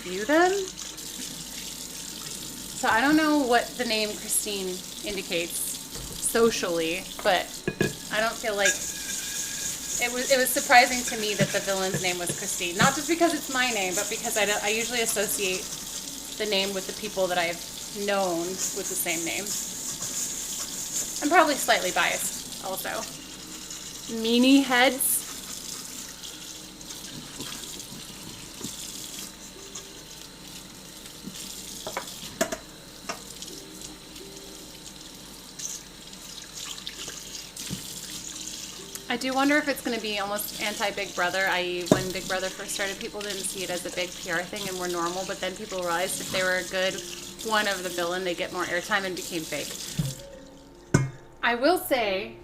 view them. So I don't know what the name Christine indicates socially, but I don't feel like it was surprising to me that the villain's name was Christine. Not just because it's my name, but because I usually associate the name with the people that I've known with the same name. I'm probably slightly biased also. Meanie heads. I do wonder if it's going to be almost anti-Big Brother, i.e. when Big Brother first started, people didn't see it as a big PR thing and were normal, but then people realized if they were a good one of the villain, they get more airtime and became fake. I will say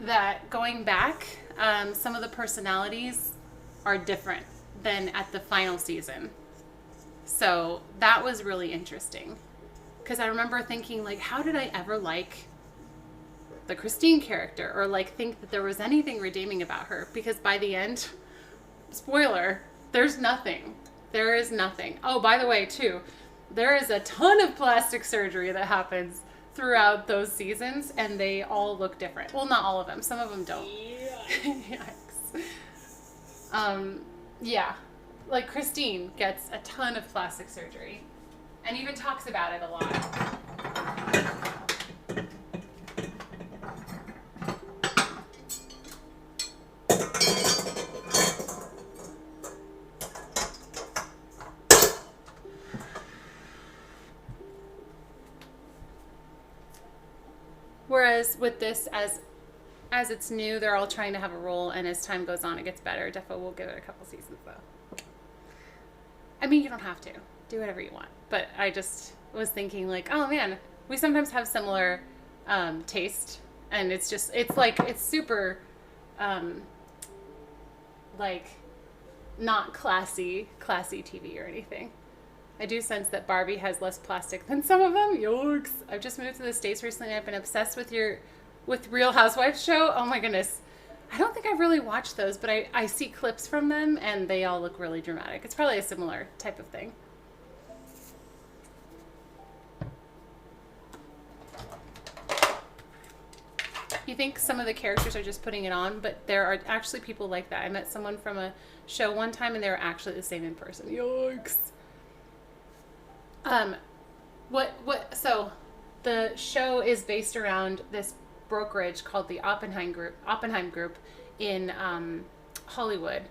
that going back, some of the personalities are different than at the final season. So that was really interesting. Because I remember thinking, like, how did I ever like the Christine character, or like think that there was anything redeeming about her? Because by the end, spoiler, there's nothing. There is nothing. Oh, by the way, too, there is a ton of plastic surgery that happens throughout those seasons, and they all look different. Well, not all of them. Some of them don't. Yikes. Yeah. Like Christine gets a ton of plastic surgery and even talks about it a lot. Whereas with this, as it's new, they're all trying to have a role, and as time goes on, it gets better. Defo will give it a couple seasons, though. I mean, you don't have to. Do whatever you want. But I just was thinking, like, oh, man, we sometimes have similar taste, and it's super, like, not classy TV or anything. I do sense that Barbie has less plastic than some of them. Yikes. I've just moved to the States recently, and I've been obsessed with Real Housewives show. Oh my goodness. I don't think I've really watched those, but I see clips from them, and they all look really dramatic. It's probably a similar type of thing. You think some of the characters are just putting it on, but there are actually people like that. I met someone from a show one time, and they were actually the same in person. Yikes. So the show is based around this brokerage called the Oppenheim Group in Hollywood,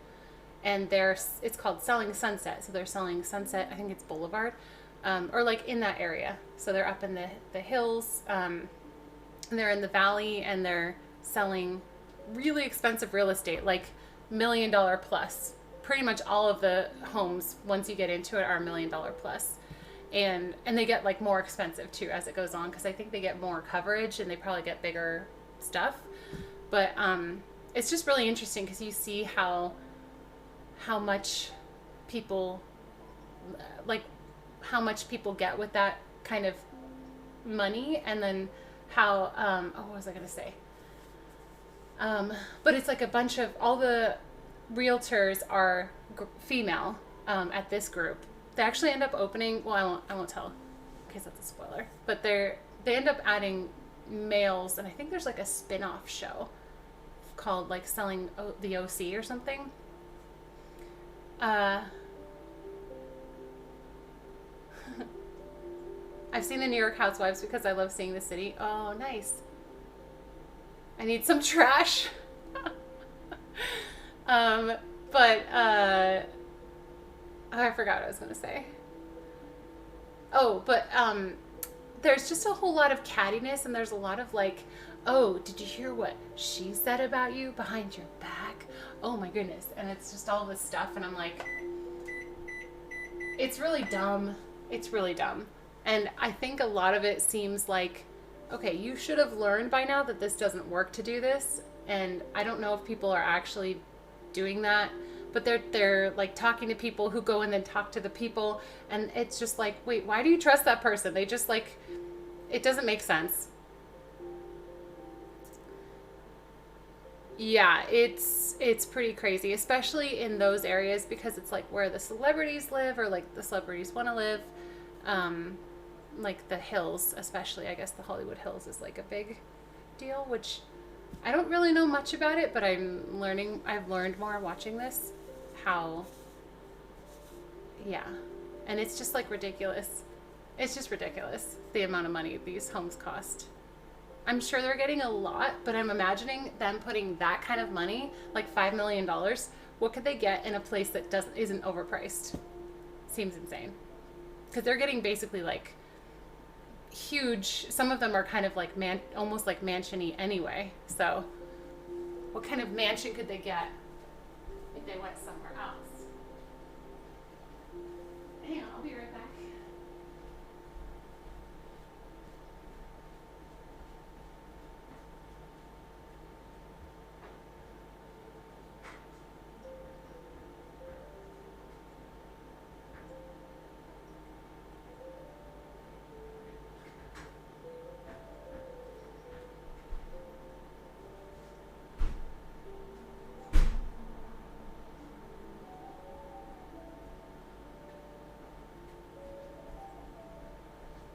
and it's called Selling Sunset. So they're selling Sunset, I think it's Boulevard, or like in that area. So they're up in the hills, and they're in the valley, and they're selling really expensive real estate, like $1 million plus. Pretty much all of the homes, once you get into it, are $1 million plus. And they get like more expensive too as it goes on, because I think they get more coverage and they probably get bigger stuff. But it's just really interesting because you see how much people get with that kind of money, and then how what was I gonna say? But it's like a bunch of, all the realtors are female at this group. They actually end up opening, well, I won't tell in case that's a spoiler, but they end up adding males, and I think there's like a spin-off show called like Selling the OC or something. I've seen the New York Housewives because I love seeing the city. Oh, nice. I need some trash. I forgot what I was going to say. Oh, but there's just a whole lot of cattiness, and there's a lot of like, oh, did you hear what she said about you behind your back? Oh my goodness. And it's just all this stuff, and I'm like, it's really dumb. It's really dumb. And I think a lot of it seems like, okay, you should have learned by now that this doesn't work to do this. And I don't know if people are actually doing that, but they're like talking to people who go and then talk to the people, and it's just like, wait, why do you trust that person? They just like, it doesn't make sense. Yeah, it's pretty crazy, especially in those areas because it's like where the celebrities live or like the celebrities want to live. Um, like the hills, especially, I guess the Hollywood Hills is like a big deal, which I don't really know much about it, but I've learned more watching this how, yeah. And it's just like ridiculous. It's just ridiculous the amount of money these homes cost. I'm sure they're getting a lot, but I'm imagining them putting that kind of money, like $5 million. What could they get in a place that doesn't isn't overpriced? Seems insane. Because they're getting basically like huge. Some of them are kind of like almost like mansiony anyway. So, what kind of mansion could they get if they went somewhere else? Hang on, I'll be right back.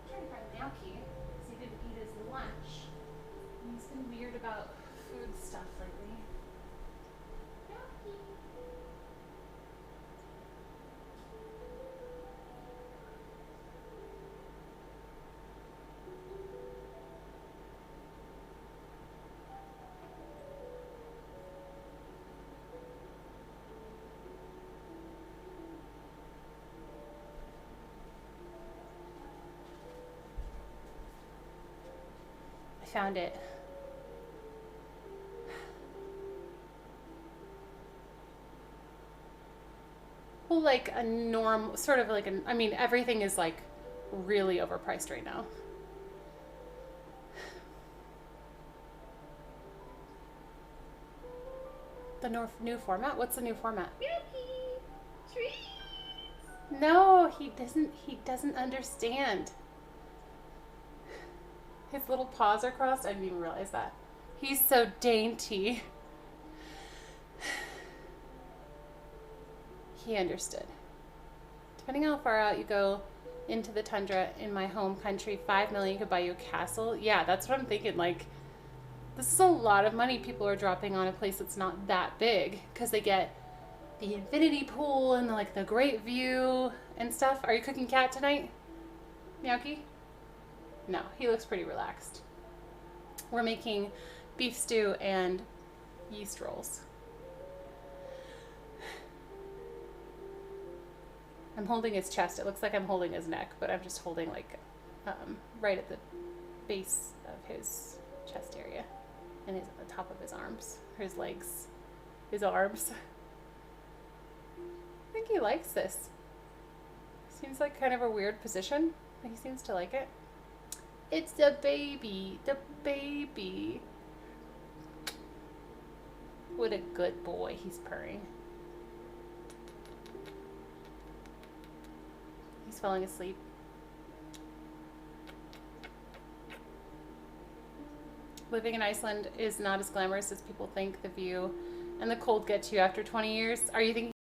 I'm trying to find Naoki because he didn't eat his lunch. And he's been weird about food stuff lately. Naoki. I found it. Well, like a norm, sort of like I mean, everything is like really overpriced right now. The new format? What's the new format? No, he doesn't. He doesn't understand. His little paws are crossed. I didn't even realize that. He's so dainty. He understood. Depending on how far out you go into the tundra in my home country, 5 million could buy you a castle. Yeah, that's what I'm thinking. Like, this is a lot of money people are dropping on a place that's not that big because they get the infinity pool and like the great view and stuff. Are you cooking cat tonight, Miyaki? No, he looks pretty relaxed. We're making beef stew and yeast rolls. I'm holding his chest. It looks like I'm holding his neck, but I'm just holding like right at the base of his chest area and he's at the top of his arms, his legs, his arms. I think he likes this. Seems like kind of a weird position, but he seems to like it. It's the baby. The baby. What a good boy. He's purring. He's falling asleep. Living in Iceland is not as glamorous as people think. The view and the cold get to you after 20 years. Are you thinking